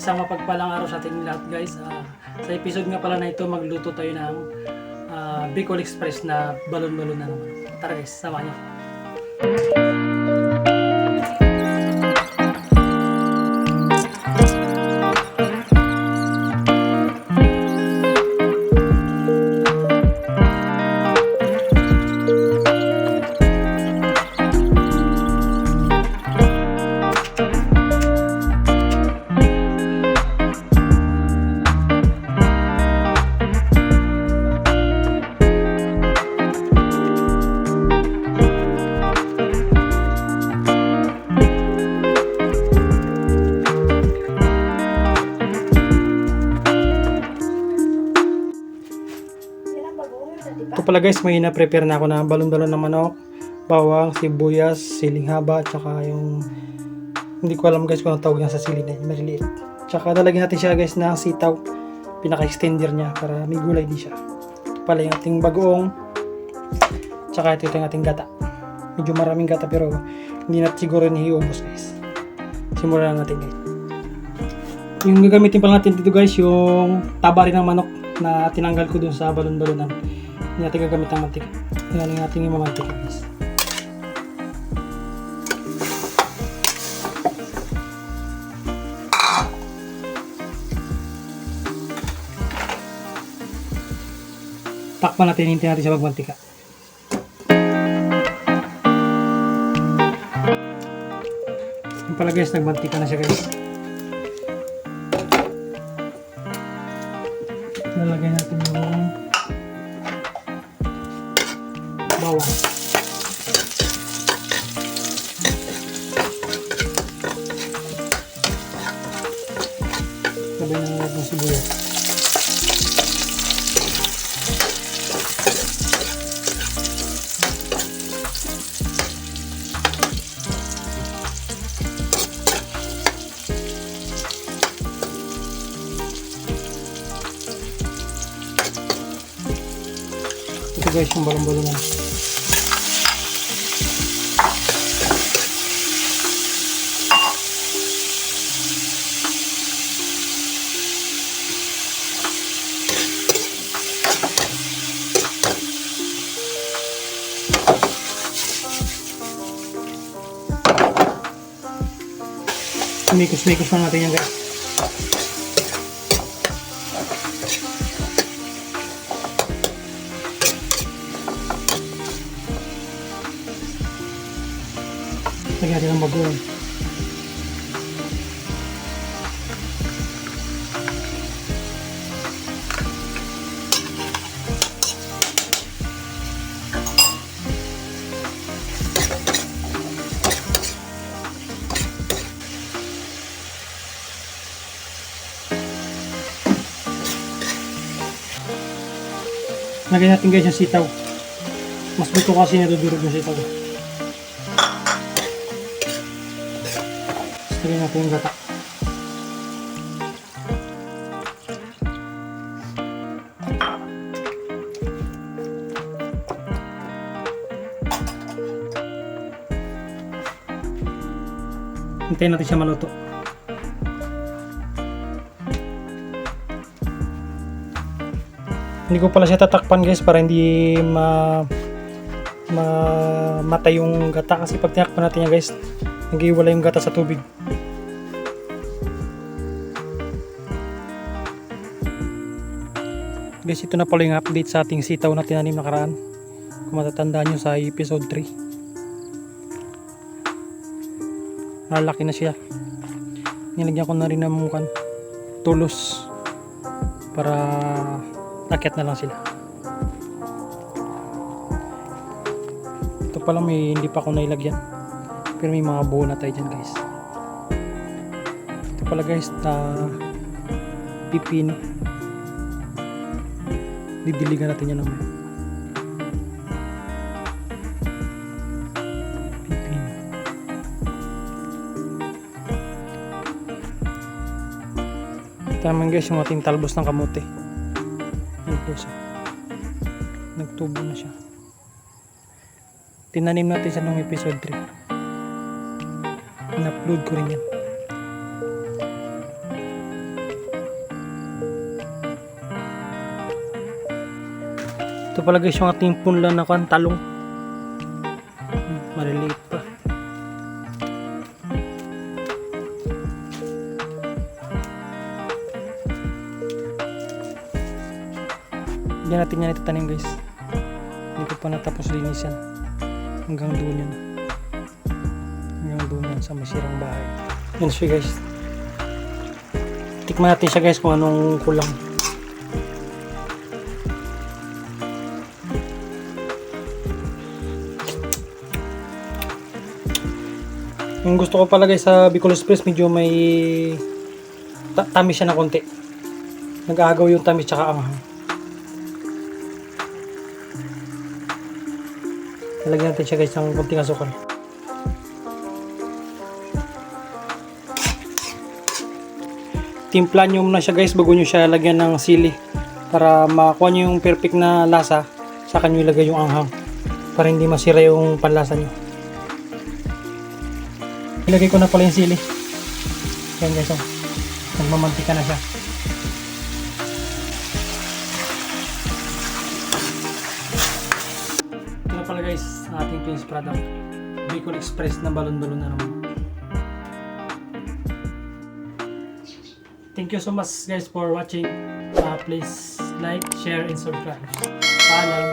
Isang mapagpalang araw sa ating lahat guys. Sa episode nga pala na ito, magluto tayo ng Bicol Express na balon-balon na naman. Tara guys, samahan niyo. Ito pala guys, may na-prepare na ako na balon-balon ng manok, bawang, sibuyas, siling haba, tsaka yung hindi ko alam guys kung anong tawag niya sa sili na yun, maliliit. Tsaka lalagyan natin siya guys ng sitaw, pinaka-extender niya para may gulay din siya. Ito pala yung ating bagoong, tsaka ito yung ating gata. Medyo maraming gata pero hindi natin siguro nihiubos guys. Simulan natin guys. Yung gagamitin pala natin dito guys, yung taba rin ng manok na tinanggal ko dun sa balon-balonan. Hindi natin gagamit ng mantika. Yan natin yung mamantika guys. Takpan natin, hintayin natin siya magmantika. Yung pala guys, nagmantika na siya guys. Lalagay natin yung bawang. Sabay na natin yung sibuyas. Ito guys yung balon-balonan. Mikos-mikos na natin yan guys. Lagyan natin ng bagoong. Lagyan natin guys yung sitaw. Mas buto kasi nadudurog yung sitaw. Lagyan natin yung gata. Hintayin natin siya maluto. Hindi ko pala siya tatakpan guys para hindi matay yung gata, kasi pag tinakpan natin yan guys, nag-iwala yung gata sa tubig. Guys, ito na pala yung update sa ating sitaw na tinanim nakaraan. Kung matatandaan nyo sa episode 3. Nalaki na siya. Nilagyan ko na rin ng tulos para akyat na lang sila. Ito pala may hindi pa ako nailagyan. Pero may mga buo na tayo dyan guys. Ito pala guys pipino. Didiligan natin yan naman. Pipino. Ito naman guys yung ating talbos ng kamote. Nagtubo na siya. Tinanim natin siya nung episode 3. In-upload ko rin yan. Ito pala guys yung ating punla na talong. Maliliit pa. Diyan natin yan itatanim guys. Hindi ko pa natapos linisan. Hanggang doon yan. Hanggang doon yan sa masirang bahay. Yan siya guys. Tikman natin siya guys kung anong kulang. Yung gusto ko pala guys sa Bicol Express, medyo may tamis siya na konti. Nag-aagaw yung tamis tsaka anghang. Lalagyan natin siya guys ng konting asukal. Timplan nyo muna siya guys bago nyo siya lagyan ng sili. Para makakuha nyo yung perfect na lasa, saka nyo ilagay yung anghang. Para hindi masira yung panlasa nyo. Ilagay ko na pala yung sili. Yan guys, oh. Nagmamantika na siya. Ito na pala guys, ang ating finished product. Bicol Express na balon-balon na naman. Thank you so much guys for watching. Please like, share, and subscribe. Paalam!